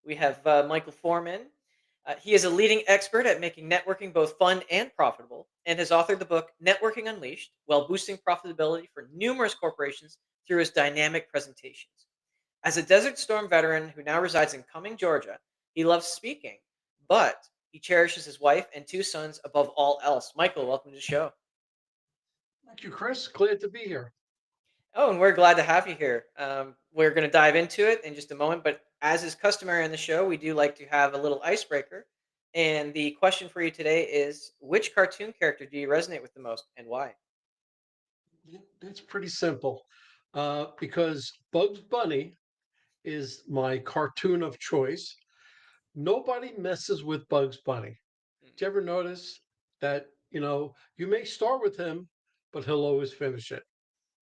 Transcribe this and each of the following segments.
We have Michael Forman. He is a leading expert at making networking both fun and profitable and has authored the book Networking Unleashed while boosting profitability for numerous corporations through his dynamic presentations. As a Desert Storm veteran who now resides in Cumming, Georgia, he loves speaking, but he cherishes his wife and two sons above all else. Michael, welcome to the show. Thank you, Chris. Glad to be here. Oh, and we're glad to have you here. We're going to dive into it in just a moment, but as is customary on the show, we do like to have a little icebreaker. And the question for you today is which cartoon character do you resonate with the most and why? It's pretty simple because Bugs Bunny is my cartoon of choice. Nobody messes with Bugs Bunny. Hmm. Do you ever notice that, you may start with him, but he'll always finish it?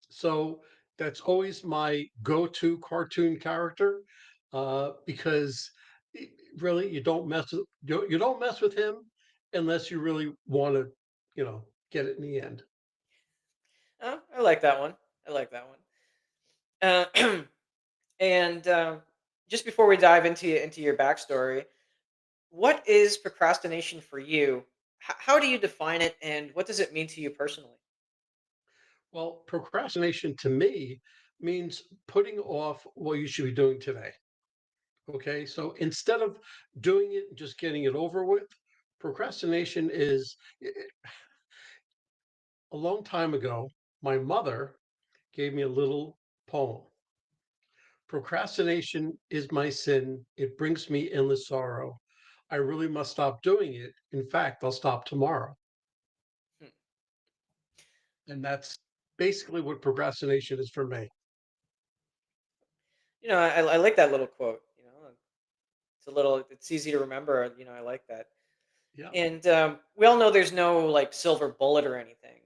So that's always my go-to cartoon character because i- really you don't mess with him unless you really want to, get it in the end. Oh, I like that one. I like that one. And just before we dive into your backstory, what is procrastination for you? How do you define it, and what does it mean to you personally? Well, procrastination to me means putting off what you should be doing today. Okay. So instead of doing it and just getting it over with, procrastination is a long time ago, my mother gave me a little poem. Procrastination is my sin. It brings me endless sorrow. I really must stop doing it. In fact, I'll stop tomorrow. Hmm. And that's basically what procrastination is for me. I like that little quote. It's easy to remember. I like that. Yeah. And we all know there's no like silver bullet or anything.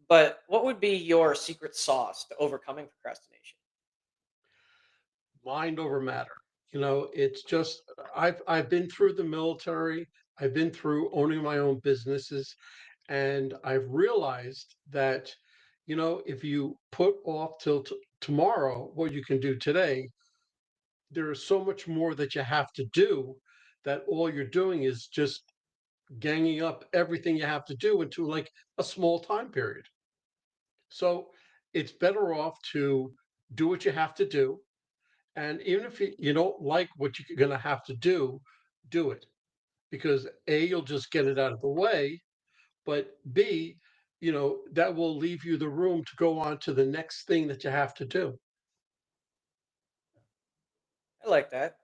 But what would be your secret sauce to overcoming procrastination? Mind over matter. It's just I've been through the military, I've been through owning my own businesses, and I've realized that, if you put off till tomorrow what you can do today, there is so much more that you have to do that all you're doing is just ganging up everything you have to do into like a small time period. So it's better off to do what you have to do. And even if you don't like what you're going to have to do it because A, you'll just get it out of the way. But B, that will leave you the room to go on to the next thing that you have to do. I like that.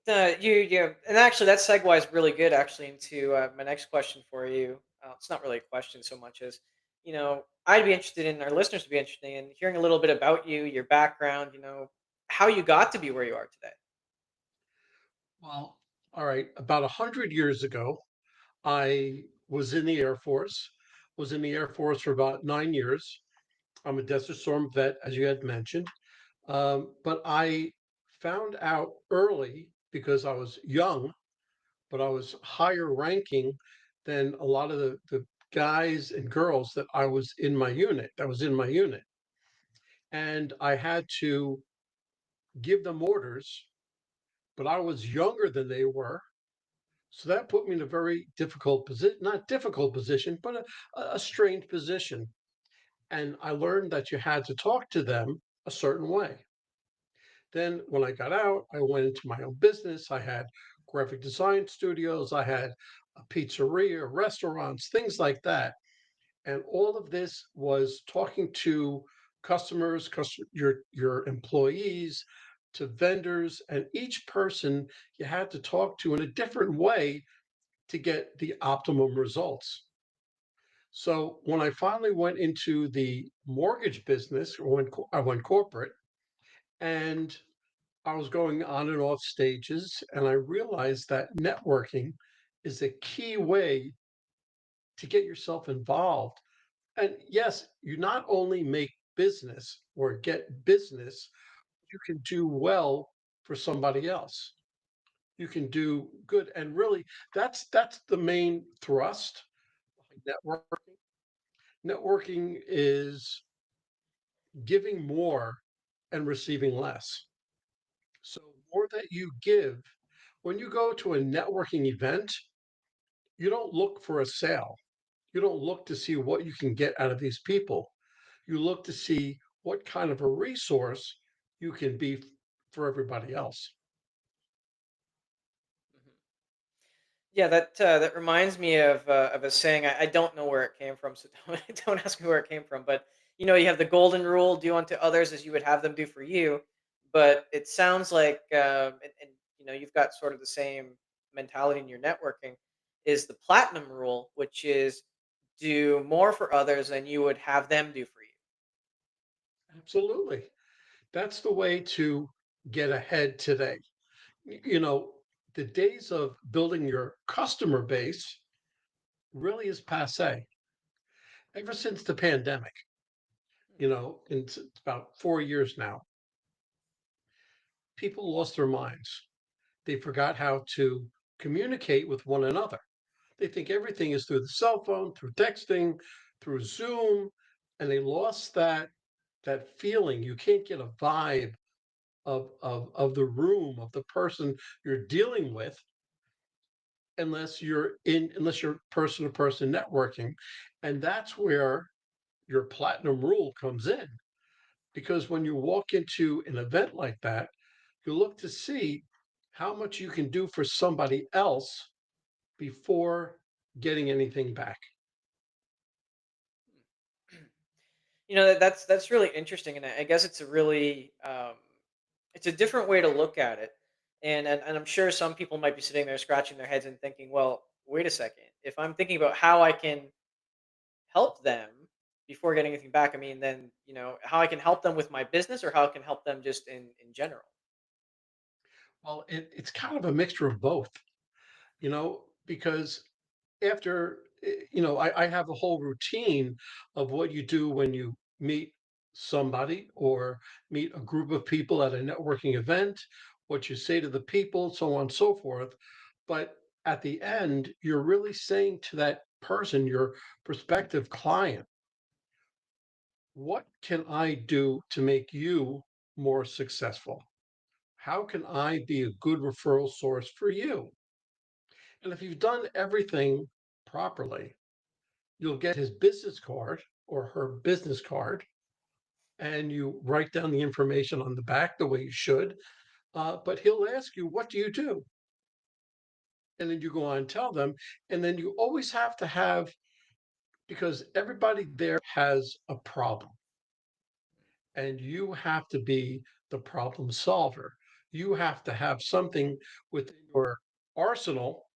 And actually, that segues really good actually into my next question for you. It's not really a question so much as, I'd be interested in, our listeners would be interested in hearing a little bit about you, your background, how you got to be where you are today. Well, all right. About 100 years ago, I was in the Air Force. Was in the Air Force for about 9 years. I'm a Desert Storm vet, as you had mentioned. But I found out early because I was young, but I was higher ranking than a lot of the guys and girls that was in my unit. And I had to give them orders, but I was younger than they were. So that put me in a very difficult position, not difficult position, but a strange position. And I learned that you had to talk to them a certain way. Then when I got out, I went into my own business. I had graphic design studios, I had a pizzeria, restaurants, things like that. And all of this was talking to your employees, to vendors, and each person you had to talk to in a different way to get the optimum results. So when I finally went into the mortgage business, I went corporate, and I was going on and off stages, and I realized that networking is a key way to get yourself involved. And yes, you not only make business or get business, you can do well for somebody else. You can do good, and really, that's the main thrust behind networking. Networking is giving more and receiving less. So or that you give. When you go to a networking event, you don't look for a sale. You don't look to see what you can get out of these people. You look to see what kind of a resource you can be for everybody else. Mhm. Yeah, that reminds me of a saying. I don't know where it came from, so don't ask me where it came from. But you have the golden rule: do unto others as you would have them do for you. But it sounds like, and you've got sort of the same mentality in your networking. Is the platinum rule, which is do more for others than you would have them do for you. Absolutely. That's the way to get ahead today. You know, the days of building your customer base really is passe. Ever since the pandemic, and it's about 4 years now, people lost their minds. They forgot how to communicate with one another. They think everything is through the cell phone, through texting, through Zoom, and they lost that feeling. You can't get a vibe of the room of the person you're dealing with unless you're person to person networking. And that's where your platinum rule comes in. Because when you walk into an event like that, you look to see how much you can do for somebody else before getting anything back. That's really interesting, and I guess it's a really it's a different way to look at it, and I'm sure some people might be sitting there scratching their heads and thinking, well, wait a second, if I'm thinking about how I can help them before getting anything back, I mean, then how I can help them with my business or how I can help them just in general. Well, it's kind of a mixture of both, because I have a whole routine of what you do when you meet somebody or meet a group of people at a networking event, what you say to the people, so on and so forth. But at the end, you're really saying to that person, your prospective client, what can I do to make you more successful? How can I be a good referral source for you? And if you've done everything properly, you'll get his business card or her business card, and you write down the information on the back the way you should. But he'll ask you, "What do you do?" And then you go on and tell them. And then you always have to have, because everybody there has a problem, and you have to be the problem solver. You have to have something within your arsenal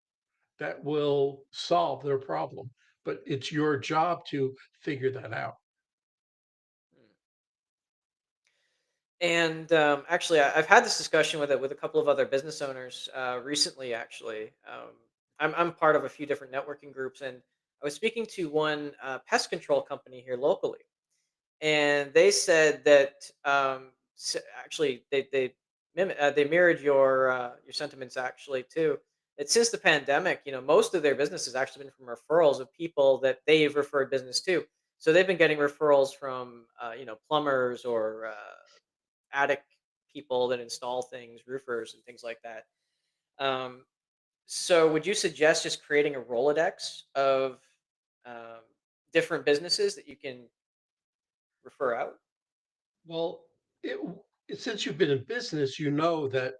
that will solve their problem. But it's your job to figure that out. And actually, I've had this discussion with a couple of other business owners recently. Actually, I'm part of a few different networking groups, and I was speaking to one pest control company here locally, and they said that actually they mirrored your sentiments actually too. That since the pandemic, most of their business has actually been from referrals of people that they've referred business to. So they've been getting referrals from plumbers or attic people that install things, roofers and things like that. Um, so would you suggest just creating a Rolodex of um, different businesses that you can refer out? Well, it, since you've been in business, you know that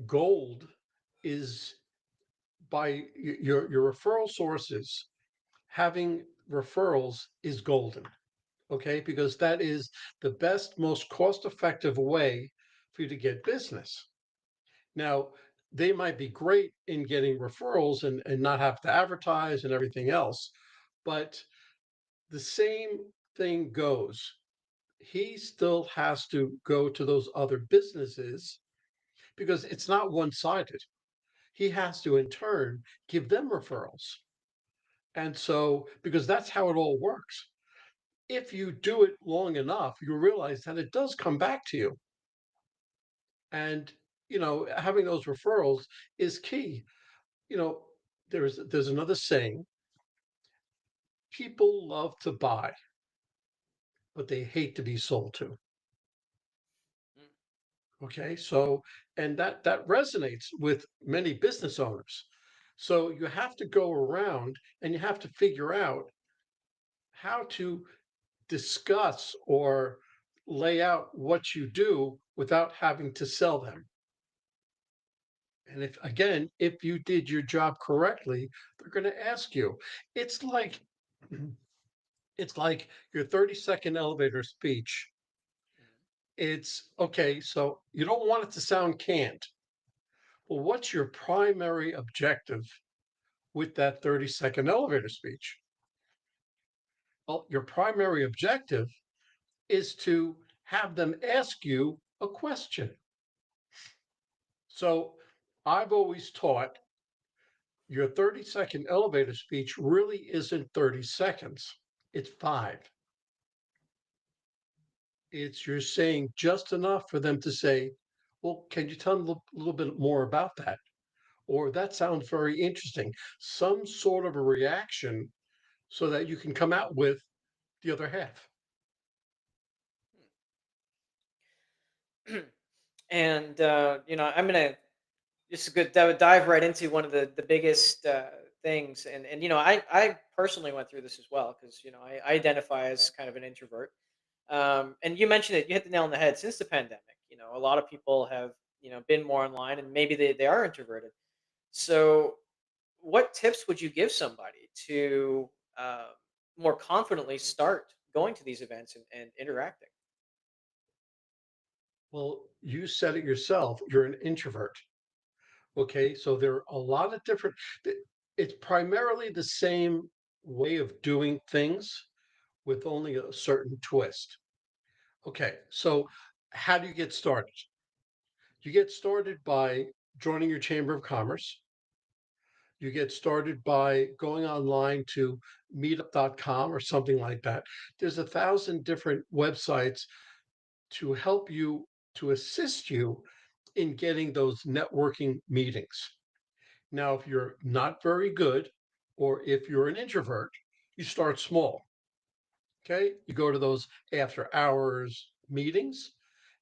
gold is by your referral sources. Having referrals is golden, okay? Because that is the best, most cost-effective way for you to get business. Now, they might be great in getting referrals and not have to advertise and everything else, but the same thing goes. He still has to go to those other businesses because it's not one-sided. He has to, in turn, give them referrals. And so, because that's how it all works. If you do it long enough, you realize that it does come back to you. And, having those referrals is key. You know, there's another saying, people love to buy, but they hate to be sold to. Mm. Okay, so and that resonates with many business owners. So you have to go around and you have to figure out how to discuss or lay out what you do without having to sell them. And if again, if you did your job correctly, they're going to ask you. It's like it's like your 30-second elevator speech. It's okay, so you don't want it to sound canned. Well, what's your primary objective with that 30-second elevator speech? Well, your primary objective is to have them ask you a question. So I've always taught your 30-second elevator speech really isn't 30 seconds, it's 5. It's you're saying just enough for them to say, well, can you tell me a little bit more about that? Or that sounds very interesting. Some sort of a reaction so that you can come out with the other half. And I'm gonna just good dive right into one of the biggest things, and I personally went through this as well because I identify as kind of an introvert. And you mentioned it, you hit the nail on the head. Since the pandemic, a lot of people have been more online, and maybe they are introverted. So what tips would you give somebody to uh, more confidently start going to these events and interacting? Well, you said it yourself, you're an introvert. Okay, so there are a lot of different, it's primarily the same way of doing things with only a certain twist. Okay, so how do you get started? You get started by joining your Chamber of Commerce. You get started by going online to meetup.com or something like that. There's 1,000 different websites to help you, to assist you in getting those networking meetings. Now, if you're not very good, or if you're an introvert, you start small. Okay. You go to those after hours meetings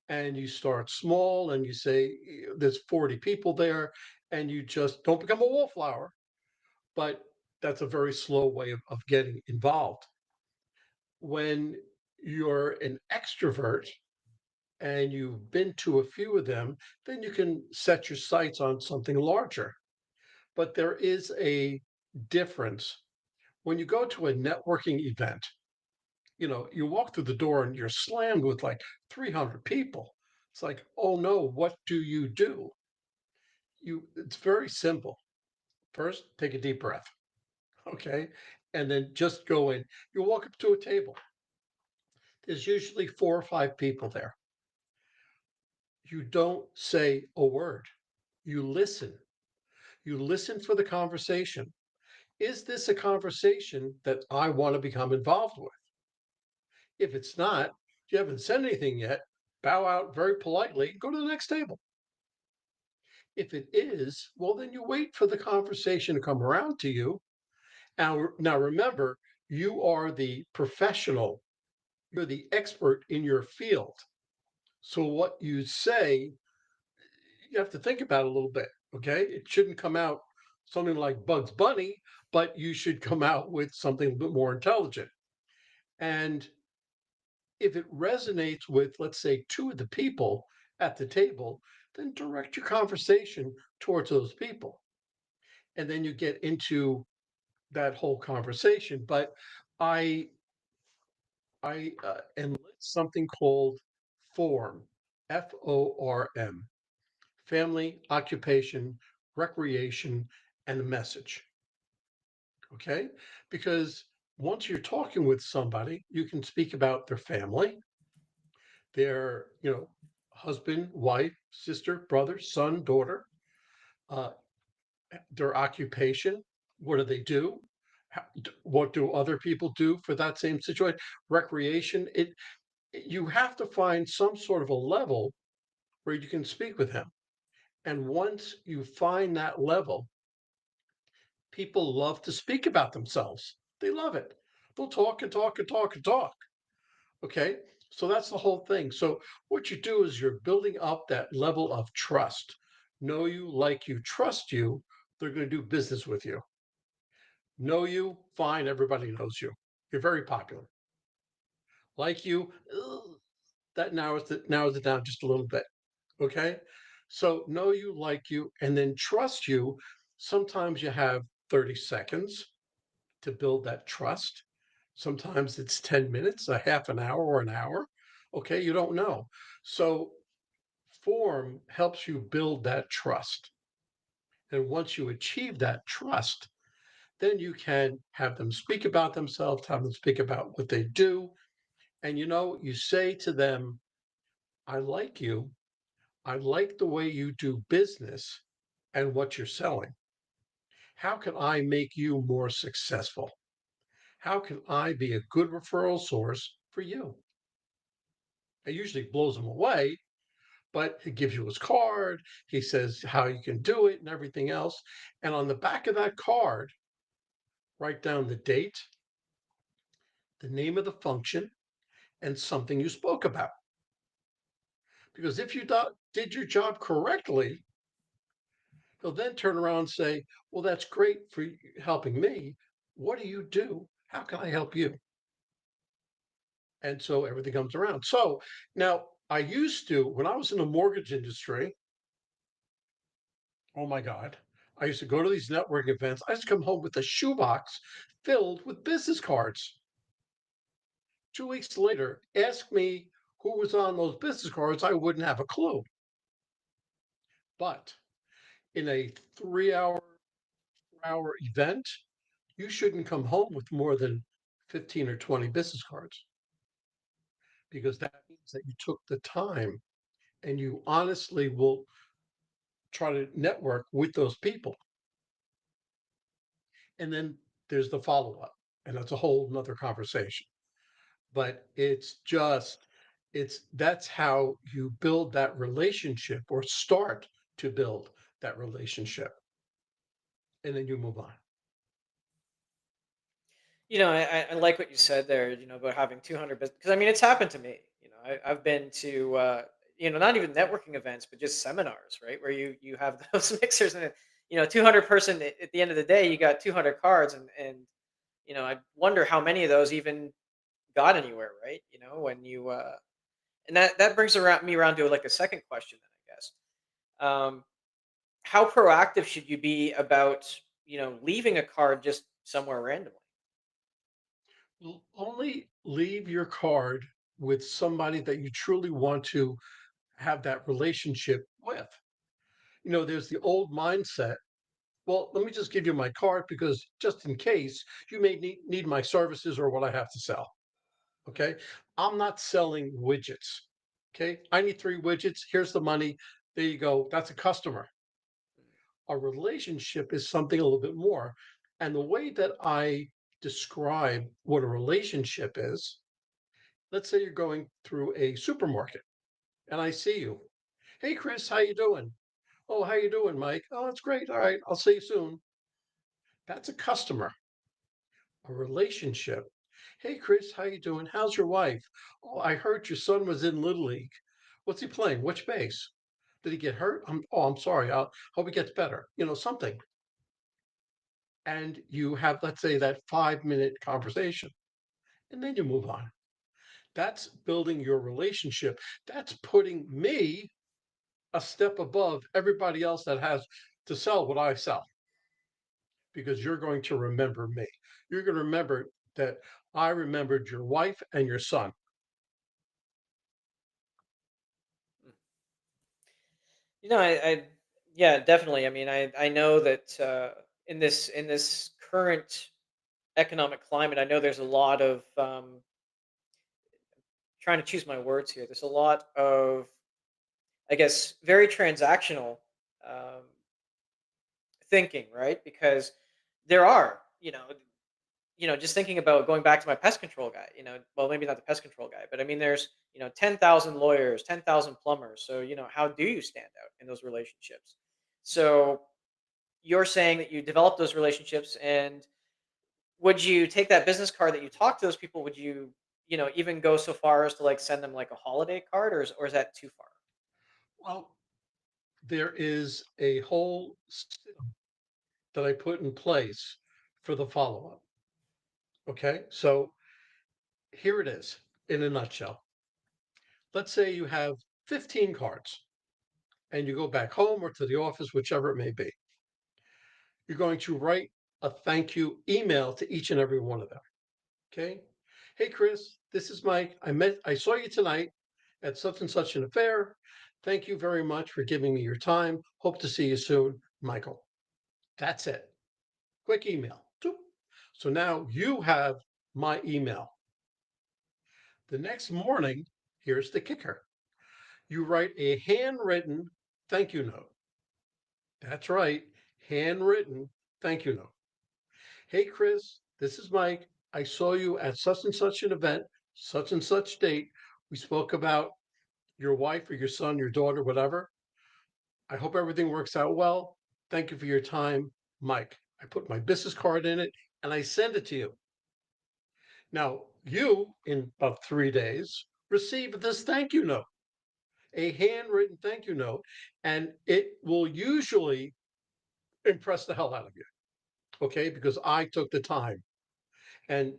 and you start small and you say, there's 40 people there, and you just don't become a wallflower. But that's a very slow way of getting involved. When you're an extrovert and you've been to a few of them, then you can set your sights on something larger. But there is a difference. When you go to a networking event, you walk through the door and you're slammed with like 300 people. It's like, oh no, what do you do? It's very simple. First, take a deep breath, okay? And then just go in. You walk up to a table. There's usually 4 or 5 people there. You don't say a word. You listen. You listen for the conversation. Is this a conversation that I want to become involved with? If it's not, you haven't said anything yet, bow out very politely, go to the next table. If it is, well, then you wait for the conversation to come around to you. Now remember, you are the professional, you're the expert in your field. So what you say, you have to think about a little bit. Okay. It shouldn't come out something like Bugs Bunny, but you should come out with something a bit more intelligent. And if it resonates with, let's say, 2 of the people at the table, then direct your conversation towards those people. And then you get into that whole conversation. But I I enlist something called FORM, FORM, family, occupation, recreation, and a message. Okay, because once you're talking with somebody, you can speak about their family, their husband, wife, sister, brother, son, daughter, uh, their occupation. What do they do? What do other people do for that same situation? Recreation. You have to find some sort of a level where you can speak with him. And once you find that level, people love to speak about themselves. They love it. They'll talk and talk and talk and talk. Okay. So that's the whole thing. So what you do is you're building up that level of trust. Know you, like you, trust you. They're going to do business with you. Know you, fine. Everybody knows you. You're very popular. Like you, ugh, that narrows it down just a little bit. Okay. So know you, like you, and then trust you. Sometimes you have 30 seconds to build that trust. Sometimes it's 10 minutes, a half an hour, or an hour. Okay, you don't know. So, form helps you build that trust. And once you achieve that trust, then you can have them speak about themselves, have them speak about what they do. And you say to them, I like you. I like the way you do business and what you're selling. How can I make you more successful? How can I be a good referral source for you? It usually blows them away, but he gives you his card. He says how you can do it and everything else. And on the back of that card, write down the date, the name of the function, and something you spoke about. Because if you did your job correctly, he'll then turn around and say, well, that's great for helping me. What do you do? How can I help you? And so everything comes around. So now I used to, when I was in the mortgage industry, oh my God, I used to go to these networking events. I used to come home with a shoebox filled with business cards. 2 weeks later, ask me who was on those business cards, I wouldn't have a clue. But in a 3 hour event, you shouldn't come home with more than 15 or 20 business cards because that means that you took the time and you honestly will try to network with those people. And then there's the follow up, and that's a whole nother conversation. But that's how you build that relationship or start to build that relationship. And then you move on. I like what you said there, about having 200 business, because I mean, it's happened to me. I've been to, not even networking events, but just seminars, right? Where you have those mixers and, 200 person at the end of the day, you got 200 cards and, I wonder how many of those even got anywhere, right? When and that brings me around to like a second question then, I guess. Um, how proactive should you be about, leaving a card just somewhere randomly? Only leave your card with somebody that you truly want to have that relationship with. There's the old mindset. Well, let me just give you my card because just in case you may need my services or what I have to sell. Okay. I'm not selling widgets. Okay. I need 3 widgets. Here's the money. There you go. That's a customer. A relationship is something a little bit more. And the way that I describe what a relationship is, let's say you're going through a supermarket and I see you. Hey, Chris, how you doing? Oh, how you doing, Mike? Oh, that's great. All right. I'll see you soon. That's a customer. A relationship. Hey, Chris, how you doing? How's your wife? Oh, I heard your son was in Little League. What's he playing? Which base? Did he get hurt? I'm sorry. I'll hope he gets better. Something. And you have, let's say, that 5 minute conversation, and then you move on. That's building your relationship. That's putting me a step above everybody else that has to sell what I sell because you're going to remember me. You're going to remember that I remembered your wife and your son. Yeah, definitely. I mean, I know that in this current economic climate, I know there's a lot of trying to choose my words here. There's a lot of, I guess, very transactional um, thinking, right? Because there are, just thinking about going back to my pest control guy. Well, maybe not the pest control guy, but I mean, there's 10,000 lawyers, 10,000 plumbers. So how do you stand out in those relationships? So you're saying that you develop those relationships, and would you take that business card that you talk to those people? Would you even go so far as to like send them like a holiday card, or is that too far? Well, there is a whole system that I put in place for the follow up. Okay. So here it is in a nutshell. Let's say you have 15 cards and you go back home or to the office, whichever it may be. You're going to write a thank you email to each and every one of them. Okay. Hey, Chris, this is Mike. I saw you tonight at such and such an affair. Thank you very much for giving me your time. Hope to see you soon, Michael. That's it. Quick email. So now you have my email. The next morning, here's the kicker. You write a handwritten thank you note. That's right, handwritten thank you note. Hey, Chris, this is Mike. I saw you at such and such an event, such and such date. We spoke about your wife or your son, your daughter, whatever. I hope everything works out well. Thank you for your time, Mike. I put my business card in it and I send it to you. Now, you, in about 3 days, receive this thank you note, a handwritten thank you note, and it will usually impress the hell out of you, okay? Because I took the time. And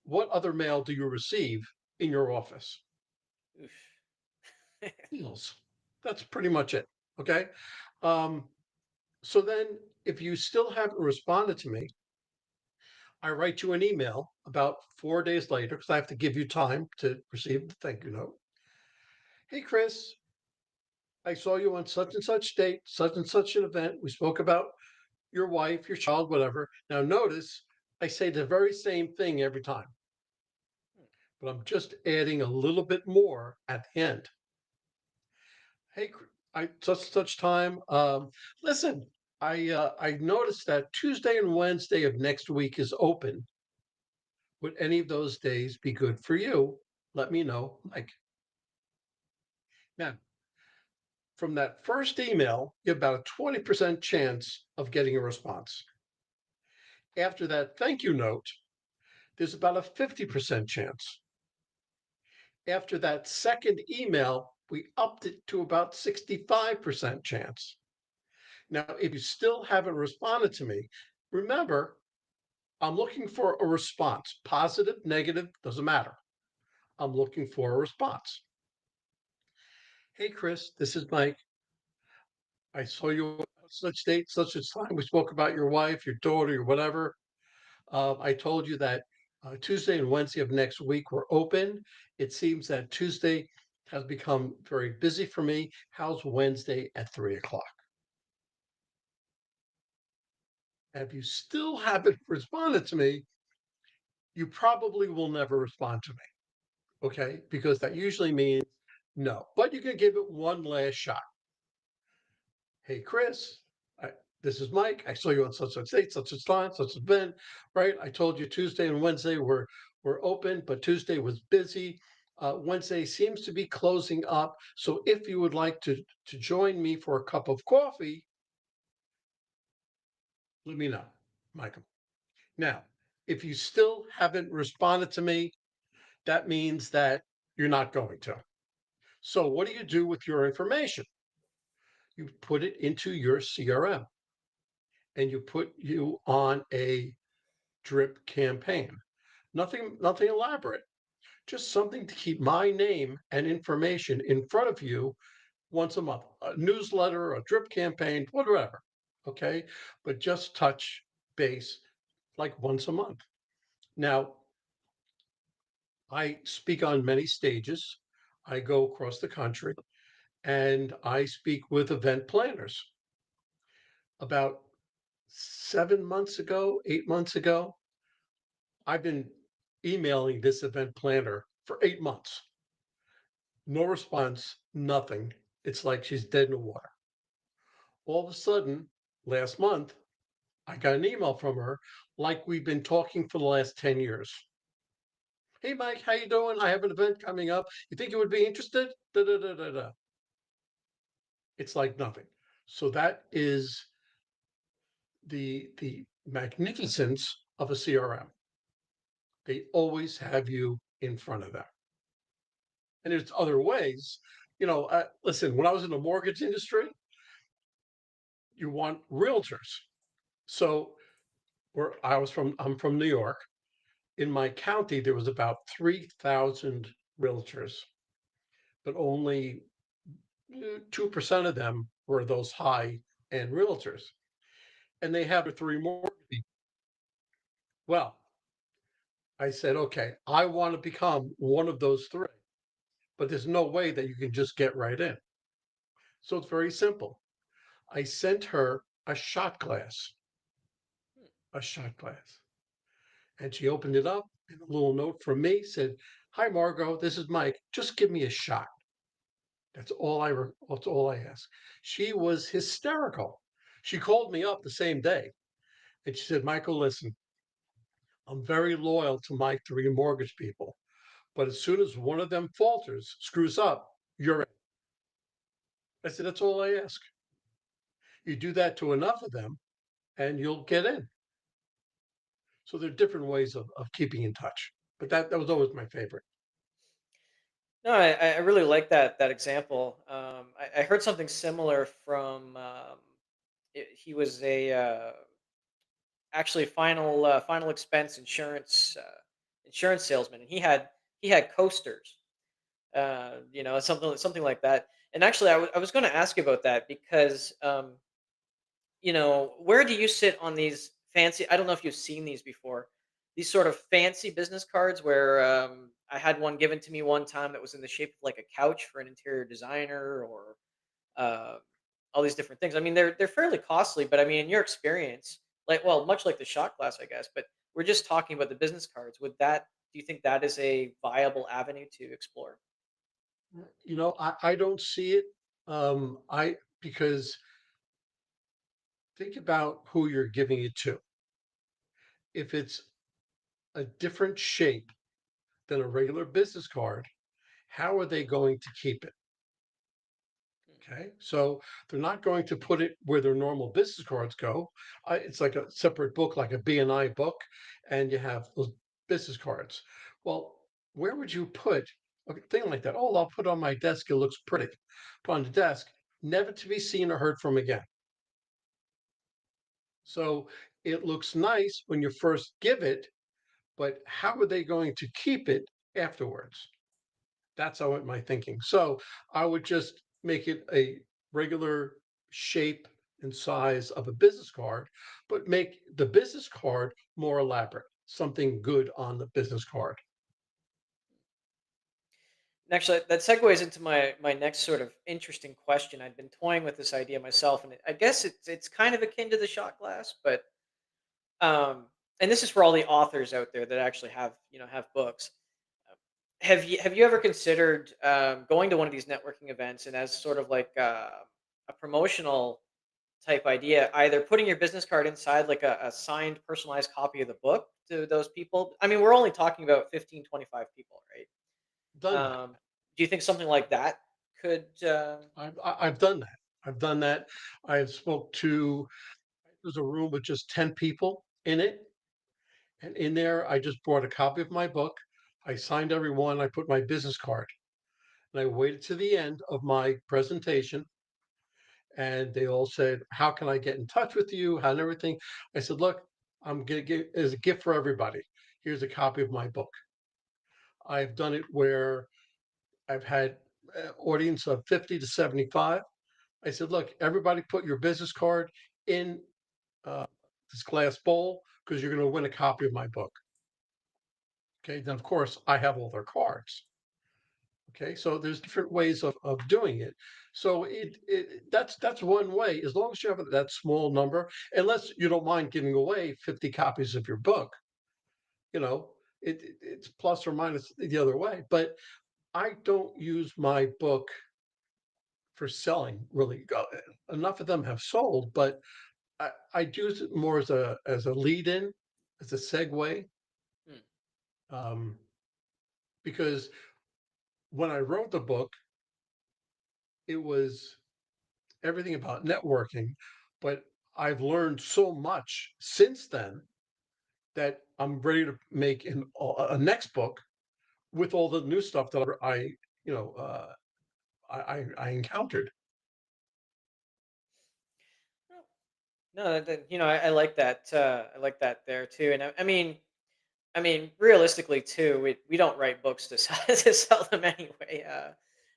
what other mail do you receive in your office? Oof. Emails. That's pretty much it, okay? Um, so then, if you still haven't responded to me, I write you an email about 4 days later because I have to give you time to receive the thank you note. Hey, Chris, I saw you on such and such date, such and such an event. We spoke about your wife, your child, whatever. Now, notice I say the very same thing every time, but I'm just adding a little bit more at the end. Hey, I such time. Listen, I noticed that Tuesday and Wednesday of next week is open. Would any of those days be good for you? Let me know. Like now, from that first email, you have about a 20% chance of getting a response. After that thank you note, there's about a 50% chance. After that second email, we upped it to about 65% chance. Now, if you still haven't responded to me, remember, I'm looking for a response. Positive, negative, doesn't matter. I'm looking for a response. Hey, Chris, this is Mike. I saw you at such date, such a time. We spoke about your wife, your daughter, your whatever. I told you that Tuesday and Wednesday of next week were open. It seems that Tuesday has become very busy for me. How's Wednesday at 3 o'clock? If you still haven't responded to me, you probably will never respond to me. Okay. Because that usually means no, but you can give it one last shot. Hey, Chris, I, this is Mike. I saw you on such and such date, such a time, such an event, right? I told you Tuesday and Wednesday were open, but Tuesday was busy. Wednesday seems to be closing up. So if you would like to join me for a cup of coffee, let me know, Michael. Now, if you still haven't responded to me, that means that you're not going to. So what do you do with your information? You put it into your CRM and you put you on a drip campaign. Nothing elaborate, just something to keep my name and information in front of you once a month. A newsletter, a drip campaign, whatever. Okay. But just touch base like once a month. Now, I speak on many stages. I go across the country and I speak with event planners. About 7 months ago, 8 months ago, I've been emailing this event planner for 8 months. No response, nothing. It's like she's dead in the water. All of a sudden, last month, I got an email from her like we've been talking for the last 10 years. Hey, Mike, how you doing? I have an event coming up. You think you would be interested? Da, da, da, da, da. It's like nothing. So that is the magnificence of a CRM. They always have you in front of them. And there's other ways. Listen, when I was in the mortgage industry, you want realtors. So I'm from New York. In my county, there was about 3,000 realtors, but only 2% of them were those high end realtors. And they had three more people. Well, I said, okay, I want to become one of those three, but there's no way that you can just get right in. So it's very simple. I sent her Hmm. a shot glass, and she opened it up, and a little note from me said, "Hi, Margot, this is Mike. Just give me a shot." That's all I asked. She was hysterical. She called me up the same day, and she said, "Michael, listen, I'm very loyal to my three mortgage people, but as soon as one of them falters, screws up, you're in." I said, "That's all I ask. You do that to enough of them, and you'll get in." So there are different ways of keeping in touch, but that was always my favorite. No, I really like that example. I heard something similar from he was a actually final expense insurance salesman, and he had coasters, something like that. And actually, I was going to ask you about that because where do you sit on these fancy? I don't know if you've seen these before. These sort of fancy business cards where I had one given to me one time that was in the shape of like a couch for an interior designer, or uh, all these different things. I mean, they're fairly costly, but I mean, in your experience, like, well, much like the shot glass, I guess. But we're just talking about the business cards. Do you think that is a viable avenue to explore? I don't see it. I Because think about who you're giving it to. If it's a different shape than a regular business card, how are they going to keep it? Hmm. Okay, so they're not going to put it where their normal business cards go. It's like a separate book, like a BNI book, and you have those business cards. Well, where would you put a thing like that? Oh, I'll put it on my desk. It looks pretty. Put on the desk, never to be seen or heard from again. So it looks nice when you first give it, but how are they going to keep it afterwards? That's how my thinking. So I would just make it a regular shape and size of a business card, but make the business card more elaborate, something good on the business card. And actually, that segues into my next sort of interesting question. I've been toying with this idea myself, and I guess it's kind of akin to the shot glass, but um, and this is for all the authors out there that actually have books. Um, have you ever considered going to one of these networking events, and as sort of like a promotional type idea, either putting your business card inside like a signed personalized copy of the book to those people? I mean, we're only talking about 15, 25 people, right? Done that. Do you think something like that could? I've done that. I've done that. I've spoke to, there's a room with just 10 people in it. And in there, I just brought a copy of my book. I signed everyone. I put my business card, and I waited to the end of my presentation. And they all said, "How can I get in touch with you? How and everything?" I said, "Look, I'm gonna give as a gift for everybody. Here's a copy of my book." I've done it where I've had audience of 50 to 75. I said, "Look, everybody, put your business card in uh, this glass bowl because you're going to win a copy of my book." Okay, then of course I have all their cards. Okay, so there's different ways of doing it. So that's one way. As long as you have that small number, unless you don't mind giving away 50 copies of your book, you know, it's plus or minus the other way. But I don't use my book for selling really. Enough of them have sold, but I use it more as a lead in, as a segue, Hmm, um, because when I wrote the book, it was everything about networking, but I've learned so much since then that I'm ready to make a next book with all the new stuff that you know, I encountered. No, I like that. I like that there too. And I mean, realistically too, we don't write books to sell, to sell them anyway.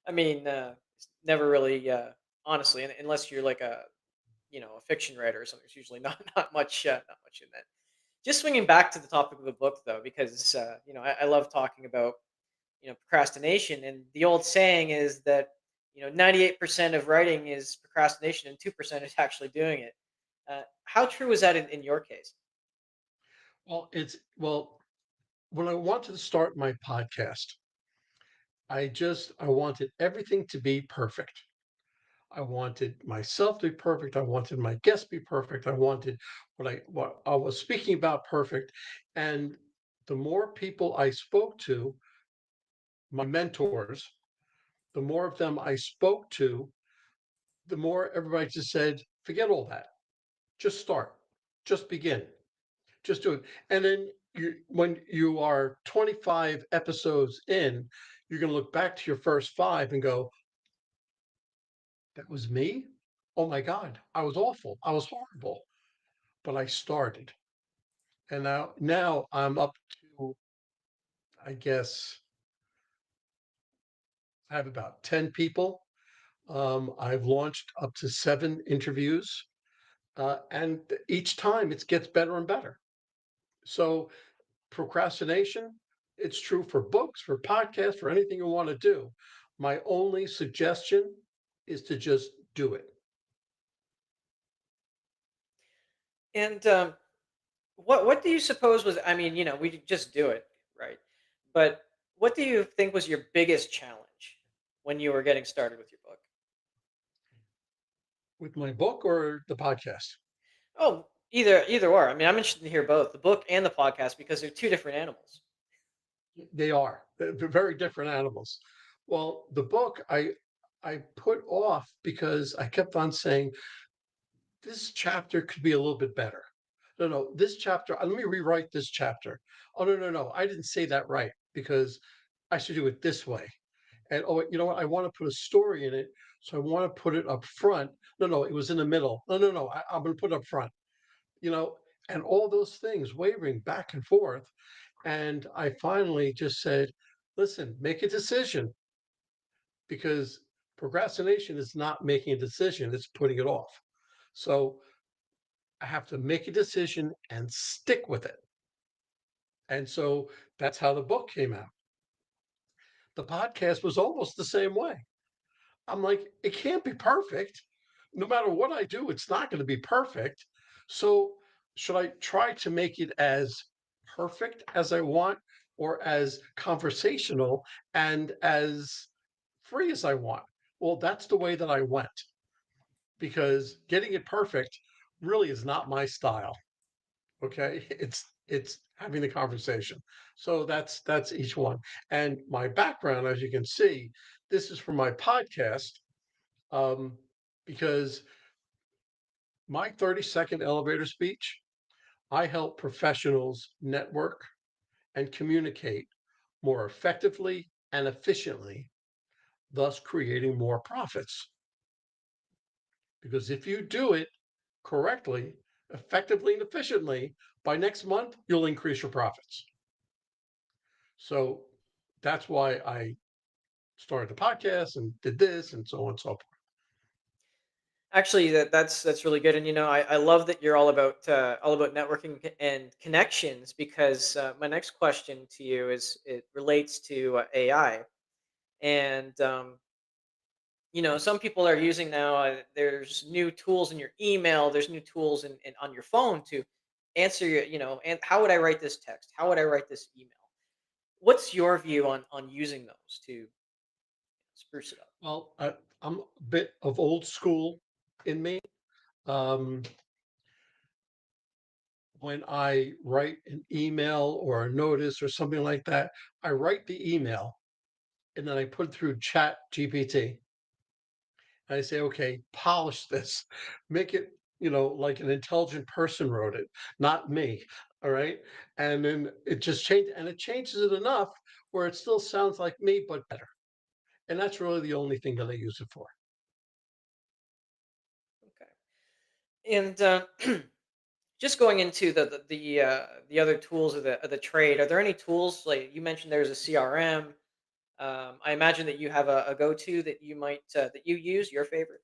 It's never really, honestly, unless you're like a fiction writer or something. It's usually not not much in that. Just swinging back to the topic of the book though, because I love talking about procrastination, and the old saying is that 98% of writing is procrastination and 2% is actually doing it. How true is that in your case? Well, when I wanted to start my podcast, I wanted everything to be perfect. I wanted myself to be perfect. I wanted my guests to be perfect. I wanted what I was speaking about perfect. And the more people I spoke to, my mentors, the more of them I spoke to, the more everybody just said, forget all that. Just start. Just begin. Just do it. And then when you are 25 episodes in, you're going to look back to your first five and go, that was me. Oh my God, I was awful. I was horrible, but I started. And now I'm up to, I guess, I have about 10 people. I've launched up to 7 interviews, and each time it gets better and better. So procrastination, it's true for books, for podcasts, for anything you want to do. My only suggestion is to just do it. And what do you suppose was? I mean, we could just do it, right? But what do you think was your biggest challenge when you were getting started with your book? With my book or the podcast? Oh, either or. I mean, I'm interested to hear both the book and the podcast because they're two different animals. They are. They're very different animals. Well, the book I put off because I kept on saying this chapter could be a little bit better. No, no, this chapter, let me rewrite this chapter. Oh, no, no, no, I didn't say that right because I should do it this way. And oh, you know what? I want to put a story in it. So I want to put it up front. No, no, it was in the middle. No, no, no, I'm going to put it up front, you know, and all those things wavering back and forth. And I finally just said, listen, make a decision because procrastination is not making a decision, it's putting it off. So I have to make a decision and stick with it. And so that's how the book came out. The podcast was almost the same way. I'm like, it can't be perfect. No matter what I do, it's not going to be perfect. So should I try to make it as perfect as I want or as conversational and as free as I want? Well, that's the way that I went because getting it perfect really is not my style. Okay. It's having the conversation. So that's each one. And my background, as you can see, this is from my podcast, um, because my 30-second elevator speech, I help professionals network and communicate more effectively and efficiently, thus creating more profits. Because if you do it correctly, effectively, and efficiently, by next month, you'll increase your profits. So that's why I started the podcast and did this and so on and so forth. Actually, that's really good, and I love that you're all about networking and connections because my next question to you is it relates to AI, and some people are using now. There's new tools in your email. There's new tools in on your phone to answer your and how would I write this text? How would I write this email? What's your view on using those to spruce it up? Well, I'm a bit of old school in me. Um, when I write an email or a notice or something like that, I write the email and then I put it through Chat GPT. I say, okay, polish this, make it, like an intelligent person wrote it, not me. All right. And then it just changed and it changes it enough where it still sounds like me, but better. And that's really the only thing that I use it for. Okay. And just going into the other tools of the trade, are there any tools like you mentioned? There's a CRM. I imagine that you have a go-to that you might that you use, your favorite.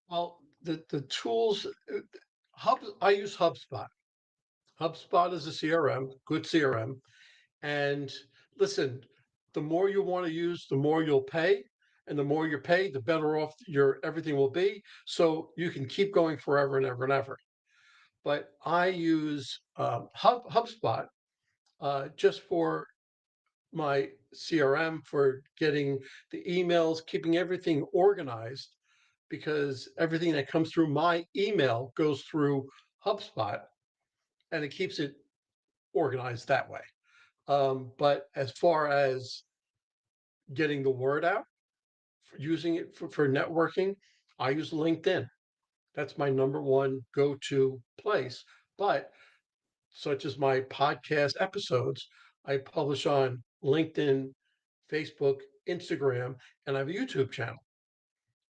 Well, the tools, I use HubSpot. HubSpot is a CRM, good CRM. And listen, the more you want to use, the more you'll pay. And the more you pay, the better off your everything will be. So you can keep going forever and ever and ever. But I use HubSpot just for my CRM, for getting the emails, keeping everything organized, because everything that comes through my email goes through HubSpot and it keeps it organized that way. But as far as getting the word out, using it for networking, I use LinkedIn. That's my number one go to place. But such as my podcast episodes, I publish on LinkedIn, Facebook, Instagram, and I have a YouTube channel.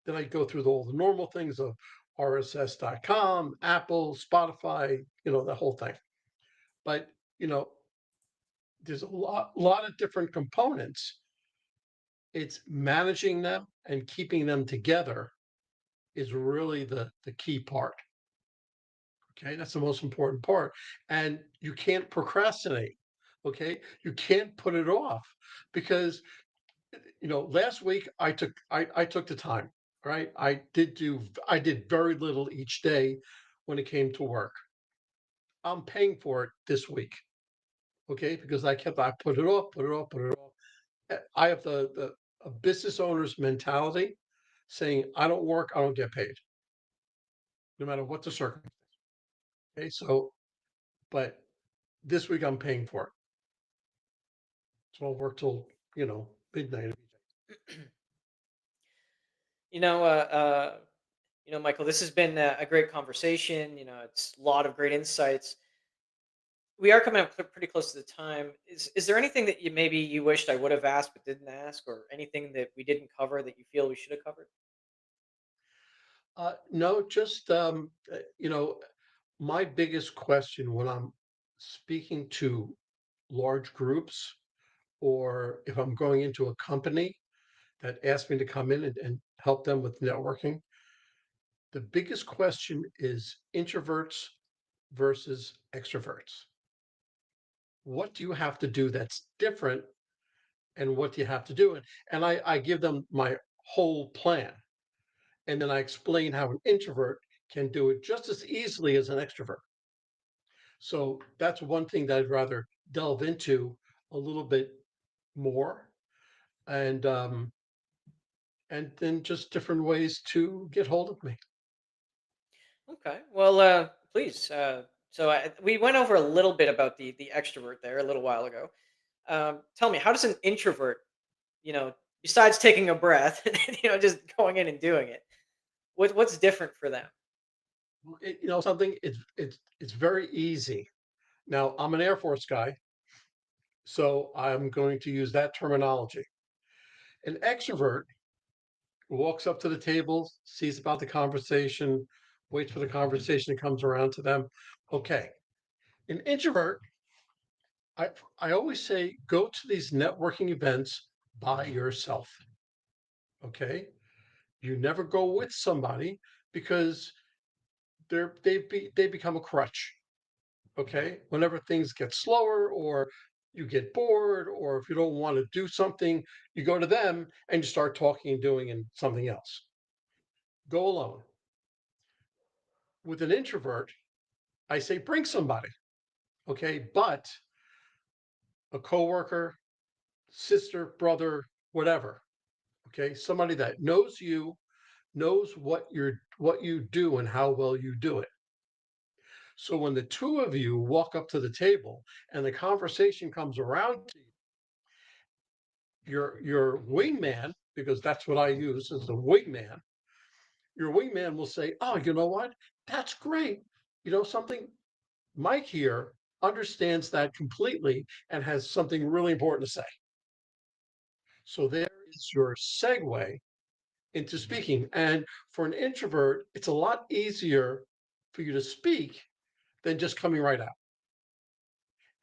Then I go through all the normal things of RSS.com, Apple, Spotify, the whole thing. But, you know, there's a lot of different components. It's managing them and keeping them together is really the key part. Okay, that's the most important part. And you can't procrastinate. Okay, you can't put it off because last week I took the time. Right, I did very little each day when it came to work. I'm paying for it this week. Okay, because I put it off, put it off, put it off. I have the a business owner's mentality, saying I don't work, I don't get paid, no matter what the circumstance. Okay, so but this week I'm paying for it, so I'll work till midnight. you know, uh, uh, Michael, this has been a great conversation. It's a lot of great insights. We are coming up pretty close to the time. Is there anything that you wished I would have asked but didn't ask, or anything that we didn't cover that you feel we should have covered? No, just my biggest question when I'm speaking to large groups, or if I'm going into a company that asks me to come in and help them with networking, the biggest question is introverts versus extroverts. What do you have to do that's different, and what do you have to do? And I give them my whole plan. And then I explain how an introvert can do it just as easily as an extrovert. So that's one thing that I'd rather delve into a little bit more, and then just different ways to get hold of me. Okay. Well, please. We went over a little bit about the extrovert there a little while ago. Tell me, how does an introvert, you know, besides taking a breath, just going in and doing it, what's different for them? Something, it's very easy. Now, I'm an Air Force guy, so I'm going to use that terminology. An extrovert walks up to the table, sees about the conversation, waits for the conversation that comes around to them. Okay. An introvert, I I always say go to these networking events by yourself. Okay. You never go with somebody because they become a crutch. Okay. Whenever things get slower, or you get bored, or if you don't want to do something, you go to them and you start talking and doing and something else. Go alone. With an introvert, I say bring somebody. Okay. But a coworker, sister, brother, whatever. Okay. Somebody that knows you, knows what you do and how well you do it. So when the two of you walk up to the table and the conversation comes around to you, your wingman, because that's what I use as a wingman, your wingman will say, "Oh, you know what? That's great. You know something, Mike here. understands that completely and has something really important to say. So there is your segue into speaking. And for an introvert, it's a lot easier for you to speak than just coming right out.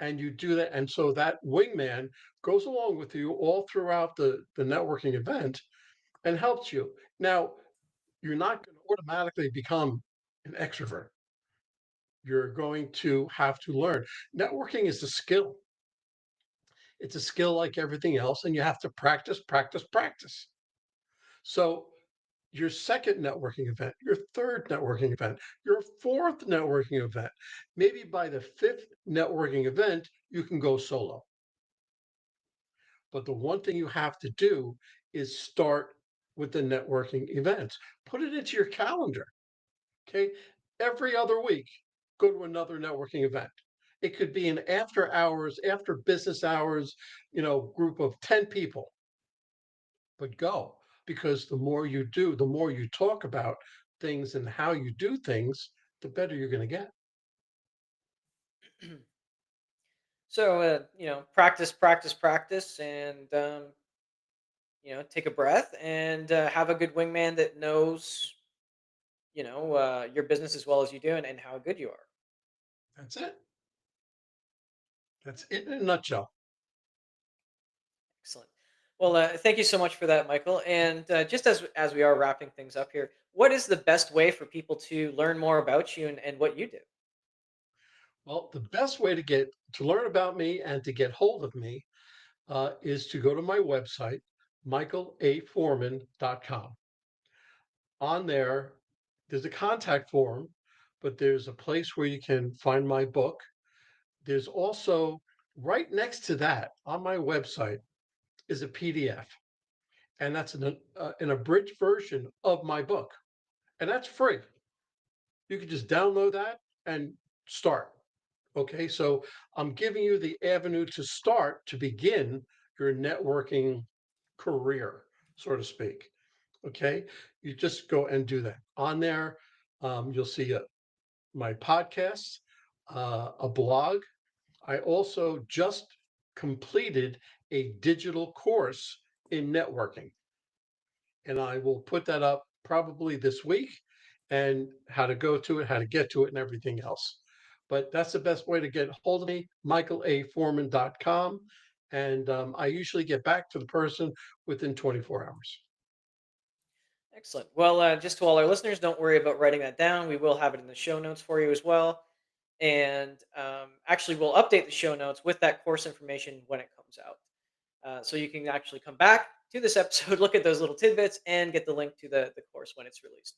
And you do that. And so that wingman goes along with you all throughout the networking event and helps you. Now, you're not going to automatically become an extrovert. You're going to have to learn. Networking is a skill. It's a skill like everything else, and you have to practice, practice, practice. So your second networking event, your third networking event, your fourth networking event. Maybe by the fifth networking event, you can go solo. But the one thing you have to do is start with the networking events. Put it into your calendar. Okay. Every other week, go to another networking event. It could be an after hours, after business hours, group of 10 people, but go, because the more you do, the more you talk about things and how you do things, the better you're going to get. So, practice, practice, practice, and take a breath and have a good wingman that knows, your business as well as you do, and how good you are. That's it. That's it in a nutshell. Excellent. Well, thank you so much for that, Michael. And just as we are wrapping things up here, what is the best way for people to learn more about you and what you do? Well, the best way to learn about me and to get hold of me is to go to my website, michaelaforman.com. On there, there's a contact form, but there's a place where you can find my book. There's also right next to that on my website is a PDF, and that's an abridged version of my book, and that's free. You can just download that and start. Okay, so I'm giving you the avenue to start to begin your networking career, so to speak. Okay, you just go and do that. On there, you'll see my podcasts, a blog. I also just completed a digital course in networking, and I will put that up probably this week, and how to go to it, how to get to it, and everything else. But that's the best way to get hold of me, michaelaforman.com. And I usually get back to the person within 24 hours. Excellent. Well, just to all our listeners, don't worry about writing that down. We will have it in the show notes for you as well. And actually, we'll update the show notes with that course information when it comes out. So you can actually come back to this episode, look at those little tidbits, and get the link to the course when it's released.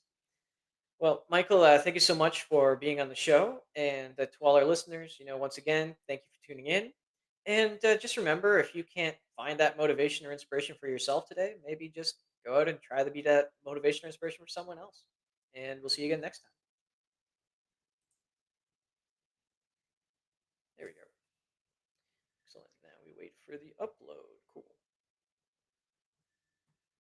Well, Michael, thank you so much for being on the show. And to all our listeners, once again, thank you for tuning in. And just remember, if you can't find that motivation or inspiration for yourself today, maybe just go out and try to be that motivation or inspiration for someone else. And we'll see you again next time. There we go. Excellent. Now we wait for the upload.